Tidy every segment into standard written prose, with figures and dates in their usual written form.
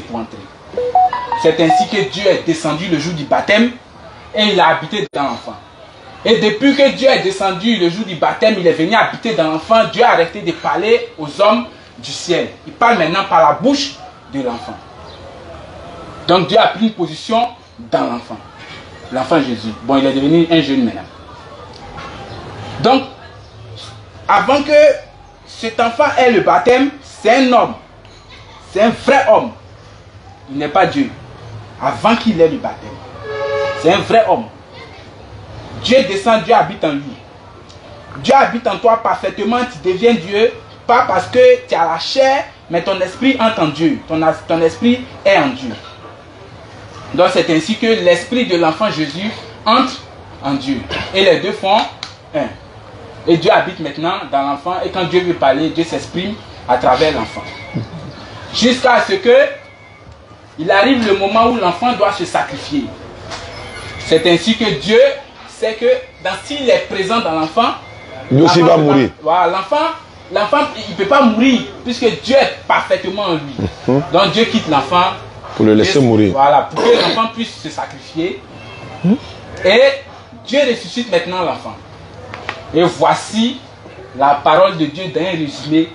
pour entrer. C'est ainsi que Dieu est descendu le jour du baptême et il a habité dans l'enfant. Et depuis que Dieu est descendu le jour du baptême, il est venu habiter dans l'enfant. Dieu a arrêté de parler aux hommes du ciel. Il parle maintenant par la bouche de l'enfant. Donc Dieu a pris une position dans l'enfant. L'enfant Jésus. Bon, il est devenu un jeune maintenant. Donc, avant que cet enfant ait le baptême, c'est un homme. C'est un vrai homme. Il n'est pas Dieu. Avant qu'il ait le baptême. C'est un vrai homme. Dieu descend, Dieu habite en lui. Dieu habite en toi parfaitement, tu deviens Dieu. Pas parce que tu as la chair, mais ton esprit entre en Dieu. Ton esprit est en Dieu. Donc c'est ainsi que l'esprit de l'enfant Jésus entre en Dieu. Et les deux font un. Et Dieu habite maintenant dans l'enfant. Et quand Dieu veut parler, Dieu s'exprime à travers l'enfant. Jusqu'à ce que il arrive le moment où l'enfant doit se sacrifier. C'est ainsi que Dieu sait que s'il est présent dans l'enfant, lui aussi va mourir. Voilà, l'enfant il ne peut pas mourir puisque Dieu est parfaitement en lui. Donc Dieu quitte l'enfant pour le laisser mourir. Voilà, pour que l'enfant puisse se sacrifier. Et Dieu ressuscite maintenant l'enfant. Et voici la parole de Dieu dans un résumé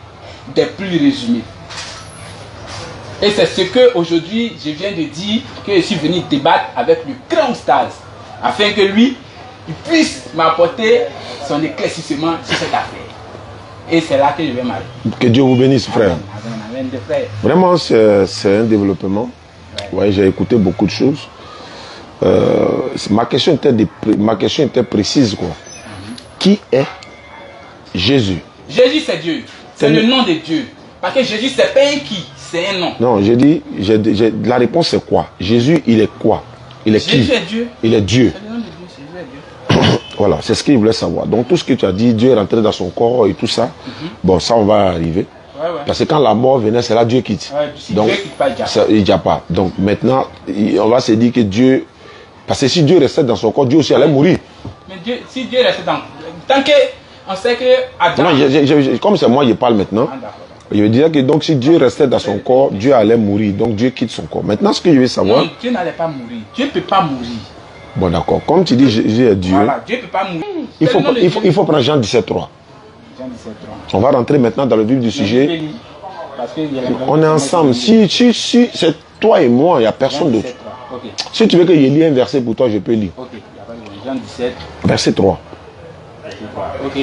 des plus résumés. Et c'est ce que aujourd'hui je viens de dire, que je suis venu débattre avec le grand oustaz, afin que lui, il puisse m'apporter son éclaircissement sur cette affaire. Et c'est là que je vais m'arrêter. Que Dieu vous bénisse, frère. Amen, amen, frère. Vraiment, c'est un développement. Ouais, j'ai écouté beaucoup de choses. Ma question était précise, quoi. Qui est Jésus? Jésus, c'est Dieu. C'est le nom de Dieu. Parce que Jésus, c'est pas un qui, c'est un nom. Non, j'ai dit, la réponse c'est quoi? Jésus, il est quoi? Il est qui? Jésus est Dieu. Il est Dieu. C'est le nom de Dieu, Jésus est Dieu. Voilà, c'est ce qu'il voulait savoir. Donc tout ce que tu as dit, Dieu est rentré dans son corps et tout ça, bon, ça on va arriver. Ouais. Parce que quand la mort venait, c'est là Dieu quitte. Ouais, si donc, Dieu quitte pas, il n'y a pas. Donc maintenant, on va se dire que Dieu... Parce que si Dieu restait dans son corps, Dieu aussi allait mourir. Mais Dieu, si Dieu restait dans... Tant que... On sait que... Adam... Non, comme c'est moi, je parle maintenant. Je veux dire que donc si Dieu restait dans son corps, Dieu allait mourir. Donc Dieu quitte son corps. Maintenant, ce que je veux savoir... Non, Dieu n'allait pas mourir. Dieu ne peut pas mourir. Bon, d'accord. Comme tu dis, Jésus est Dieu. Voilà, Dieu ne peut pas mourir. Il faut prendre Jean 17, 3. Jean 17, 3. On va rentrer maintenant dans le vif du sujet. On est ensemble. Si c'est toi et moi, il n'y a personne d'autre. Okay. Si tu veux que je lis un verset pour toi, je peux lire. Ok, Jean 17. Verset 3. Ok.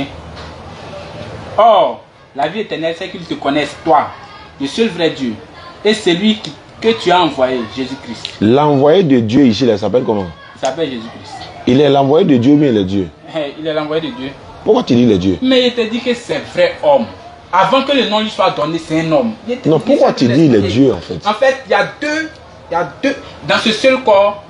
Or, la vie éternelle, c'est qu'ils te connaissent, toi, le seul vrai Dieu, et celui que tu as envoyé, Jésus-Christ. L'envoyé de Dieu ici, il s'appelle comment? Il s'appelle Jésus-Christ. Il est l'envoyé de Dieu ou bien il est Dieu? Il est l'envoyé de Dieu. Pourquoi tu dis le Dieu? Mais il te dit que c'est vrai homme. Avant que le nom lui soit donné, c'est un homme. Non, pourquoi tu dis le Dieu en fait? En fait, il y a deux. Dans ce seul corps,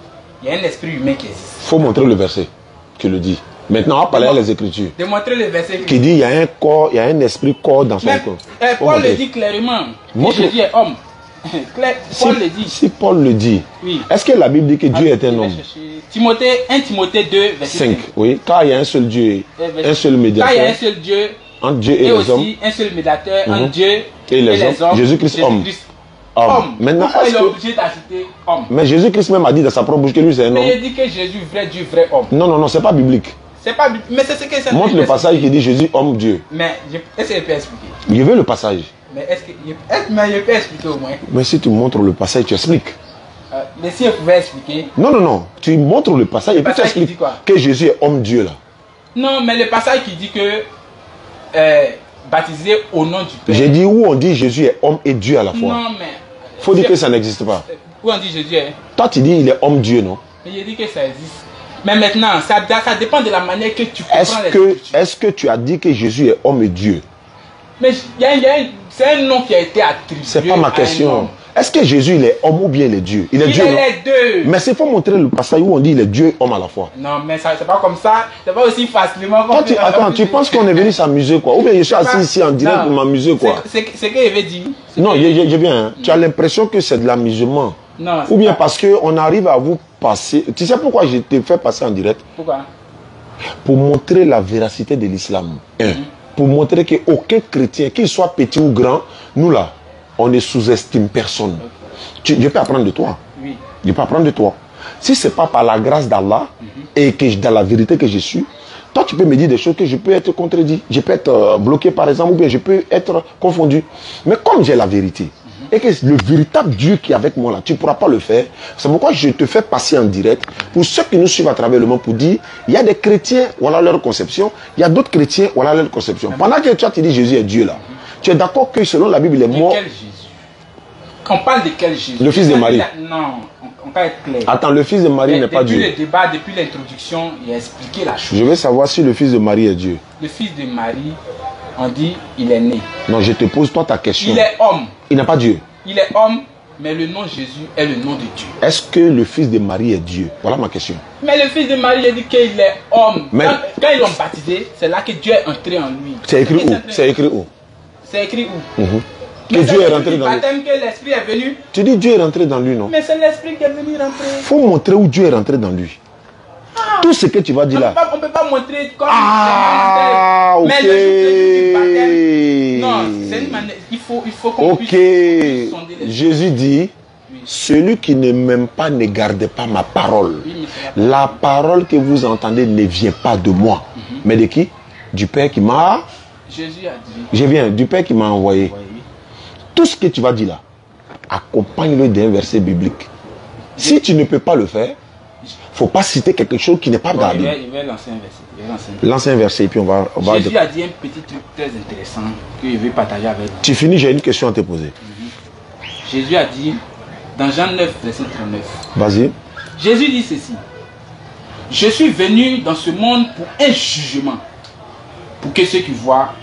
il y a un esprit humain qui existe. Il faut montrer le verset qui le dit. Maintenant, on va parler à les Écritures. Démontrer le verset qui dit il y a un corps, il y a un esprit corps dans son corps. Paul le dit clairement. Jésus est homme. Paul le dit. Si Paul le dit, oui. Est-ce que la Bible dit que Dieu est un homme? 1 Timothée 2, verset 5. Oui, car il y a un seul Dieu, un seul médiateur. Car il y a un seul Dieu, entre Dieu et les aussi hommes. Un seul médiateur entre Dieu et les hommes. Jésus-Christ, homme. Homme. Maintenant, pourquoi il est obligé d'ajouter homme? Mais Jésus-Christ même a dit dans sa propre bouche que lui c'est un homme. Mais il dit que Jésus, vrai Dieu, vrai homme. Non, c'est pas biblique. C'est pas biblique. Mais c'est ce que ça montre le passage qui dit Jésus, homme, Dieu. Mais est-ce que je peux expliquer? Je veux le passage. Mais est-ce que je peux expliquer au moins? Mais si tu montres le passage, tu expliques. Mais si je pouvais expliquer. Non. Tu montres le passage et puis tu expliques que Jésus est homme Dieu là. Non, mais le passage qui dit que baptisé au nom du Père. J'ai dit où on dit Jésus est homme et Dieu à la fois. Non, mais. Faut dire que ça n'existe pas. Où on dit Jésus est. Toi tu dis il est homme Dieu, non? Mais j'ai dit que ça existe. Mais maintenant, ça dépend de la manière que tu comprends les Écritures. Est-ce que tu as dit que Jésus est homme et Dieu? Mais c'est un nom qui a été attribué. C'est pas ma question. Est-ce que Jésus il est homme ou bien il est Dieu? Il est Dieu. Il est les deux. Mais c'est faut montrer le passage où on dit il est Dieu et homme à la fois. Non, mais c'est pas comme ça. C'est pas aussi facilement comme ça. Attends, tu penses qu'on est venu s'amuser quoi? Ou bien je suis assis ici en direct pour m'amuser quoi? C'est ce que je vais dire. Non, j'ai bien. Hein. Tu as l'impression que c'est de l'amusement. Non. Ou bien parce qu'on arrive à vous passer. Tu sais pourquoi je t'ai fait passer en direct? Pourquoi? Pour montrer la véracité de l'islam. Pour montrer qu'aucun chrétien, qu'il soit petit ou grand, nous là, on ne sous-estime personne. Je peux apprendre de toi. Oui. Je peux apprendre de toi. Si ce n'est pas par la grâce d'Allah et que dans la vérité que je suis, toi tu peux me dire des choses que je peux être contredit. Je peux être bloqué par exemple, ou bien je peux être confondu. Mais comme j'ai la vérité, et que le véritable Dieu qui est avec moi là, tu ne pourras pas le faire. C'est pourquoi je te fais passer en direct pour ceux qui nous suivent à travers le monde pour dire, il y a des chrétiens, voilà leur conception, il y a d'autres chrétiens, voilà leur conception. Pendant que toi tu dis Jésus est Dieu là, tu es d'accord que selon la Bible il est mort. Quel Jésus? On parle de quel Jésus? Le fils de Marie. Non, on va être clair. Attends, le fils de Marie n'est pas Dieu. Depuis le débat, depuis l'introduction, il a expliqué la chose. Je veux savoir si le fils de Marie est Dieu. Le fils de Marie, on dit, il est né. Non, je te pose toi ta question. Il est homme. Il n'est pas Dieu. Il est homme, mais le nom Jésus est le nom de Dieu. Est-ce que le fils de Marie est Dieu? Voilà ma question. Mais le fils de Marie, il dit qu'il est homme. Mais... Quand ils l'ont baptisé, c'est là que Dieu est entré en lui. C'est écrit où? C'est écrit où? C'est écrit où? Que Dieu est rentré dans lui. Baptême que l'Esprit est venu. Tu dis Dieu est rentré dans lui, non? Mais c'est l'Esprit qui est venu rentrer. Il faut montrer où Dieu est rentré dans lui. Tout ce que tu vas dire là. On ne peut pas montrer comme ok. Mais le jour du baptême, non, c'est une manière. Il faut qu'on puisse sonder les... Jésus dit, celui qui ne m'aime pas ne garde pas ma parole. Oui, la parole que vous entendez ne vient pas de moi. Mais de qui? Du Père qui m'a... Jésus a dit. Je viens, du Père qui m'a envoyé. Tout ce que tu vas dire là, accompagne-le d'un verset biblique. Si tu ne peux pas le faire, il ne faut pas citer quelque chose qui n'est pas dans la Bible. Il va lancer un verset. Lance un verset et puis on va... Jésus a dit un petit truc très intéressant que je vais partager avec vous. Tu finis, j'ai une question à te poser. Jésus a dit, dans Jean 9, verset 39. Vas-y. Jésus dit ceci. Je suis venu dans ce monde pour un jugement. Pour que ceux qui voient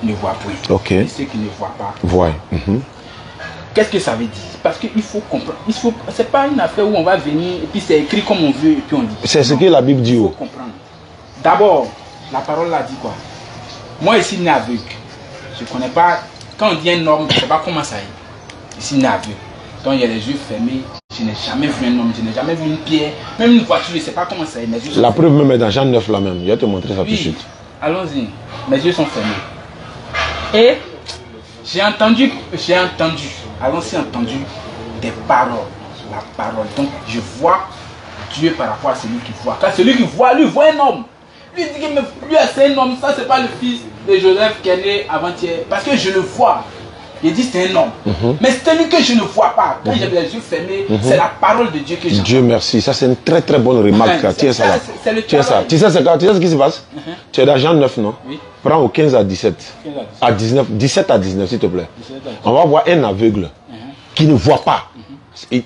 ne voient point. Ok. Et ceux qui ne voient pas. Voient. Qu'est-ce que ça veut dire? Parce qu'il faut comprendre. C'est pas une affaire où on va venir et puis c'est écrit comme on veut et puis on dit. C'est ce que la Bible dit. Il faut comprendre. D'abord, la parole là dit quoi? Moi ici né aveugle. Je ne connais pas. Quand on dit un homme, je ne sais pas comment ça est. Ici né aveugle. Donc il y a les yeux fermés. Je n'ai jamais vu un homme, je n'ai jamais vu une pierre, même une voiture, je ne sais pas comment ça est. Mes yeux la preuve même est dans Jean 9 là même. Je vais te montrer ça tout de suite. Allons-y. Mes yeux sont fermés. Et j'ai entendu, allons-y entendu des paroles. La parole. Donc je vois Dieu par rapport à celui qui voit. Car celui qui voit, lui voit un homme. Lui dit que lui c'est un homme, ça c'est pas le fils de Joseph qui est né avant-hier. Parce que je le vois. Il dit c'est un homme. Mais c'est celui que je ne vois pas. Quand j'ai les yeux fermés, c'est la parole de Dieu que j'entends. Dieu merci. Ça c'est une très très bonne remarque. Tiens ça là. Tiens ça. Tu sais ce qui se passe? Tu es dans Jean 9, non? Oui. Prends au 15 à 17. 15 à 19. 17 à 19 s'il te plaît. On va voir un aveugle qui ne voit pas.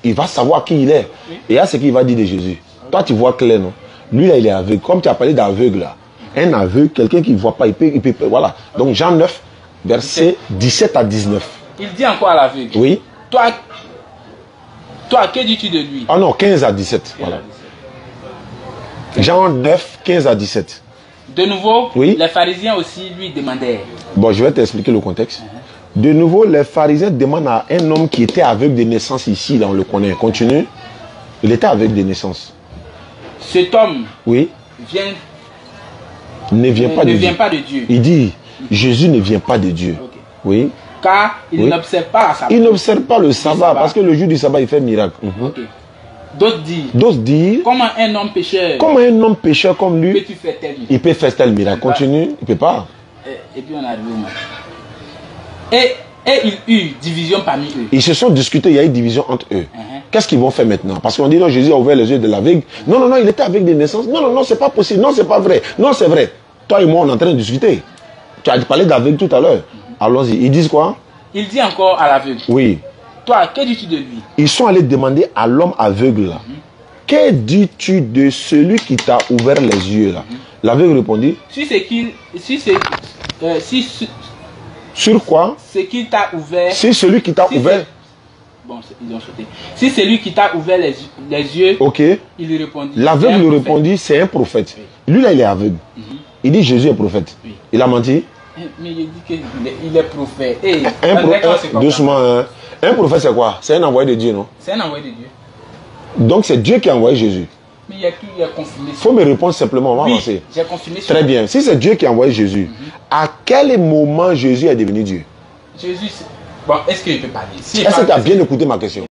Il va savoir qui il est. Et là c'est ce qu'il va dire de Jésus. Toi tu vois clair, non? Lui là il est aveugle. Comme tu as parlé d'aveugle là. Un aveugle, quelqu'un qui ne voit pas, il peut voilà. Donc Jean 9. Verset 17 à 19. Il dit encore à l'aveugle. Oui. Toi, que dis-tu de lui? Ah non, 15 à 17. Voilà. Jean 9, 15 à 17. De nouveau, oui. Les pharisiens aussi lui demandèrent. Bon, je vais t'expliquer le contexte. De nouveau, les pharisiens demandent à un homme qui était aveugle de naissance ici, là on le connaît. Continue. Il était aveugle de naissance. Cet homme oui. Ne vient pas de Dieu. Il dit, Jésus ne vient pas de Dieu. Okay. Oui. Car il n'observe pas la sabbat. Il n'observe pas le sabbat parce que le jour du sabbat, il fait miracle. Okay. D'autres disent, comment un homme pécheur comme lui, il peut faire tel miracle. Continue, il ne peut pas. Et puis on arrive au match. Et il y eut division parmi eux. Ils se sont discutés, il y a eu division entre eux. Qu'est-ce qu'ils vont faire maintenant? Parce qu'on dit non, Jésus a ouvert les yeux de l'aveugle. Non, il était avec des naissances. Non, c'est pas possible. Non, c'est pas vrai. Non, c'est vrai. Toi et moi, on est en train de discuter. Tu as parlé d'aveugle tout à l'heure. Allons-y. Ils disent quoi? Il dit encore à l'aveugle. Oui. Toi, que dis-tu de lui? Ils sont allés demander à l'homme aveugle là. Que dis-tu de celui qui t'a ouvert les yeux là? L'aveugle répondit. Sur quoi? Ce qui t'a ouvert. Si celui qui t'a ouvert. Bon, ils ont sauté. Si c'est lui qui t'a ouvert les yeux. Ok. Il lui répondit. L'aveugle lui répondit, c'est un prophète. Oui. Lui là, il est aveugle. Il dit Jésus est prophète. Oui. Il a menti? Mais il dit qu'il est prophète. Hey, doucement. Hein. Un prophète, c'est quoi? C'est un envoyé de Dieu, non? C'est un envoyé de Dieu. Donc c'est Dieu qui a envoyé Jésus. Mais il a confirmé. Il faut me répondre simplement, on va avancer. J'ai confirmé. Très bien. Si c'est Dieu qui a envoyé Jésus, à quel moment Jésus est devenu Dieu? Jésus, Bon, est-ce qu'il peut parler? Si Est-ce que tu as bien écouté ma question?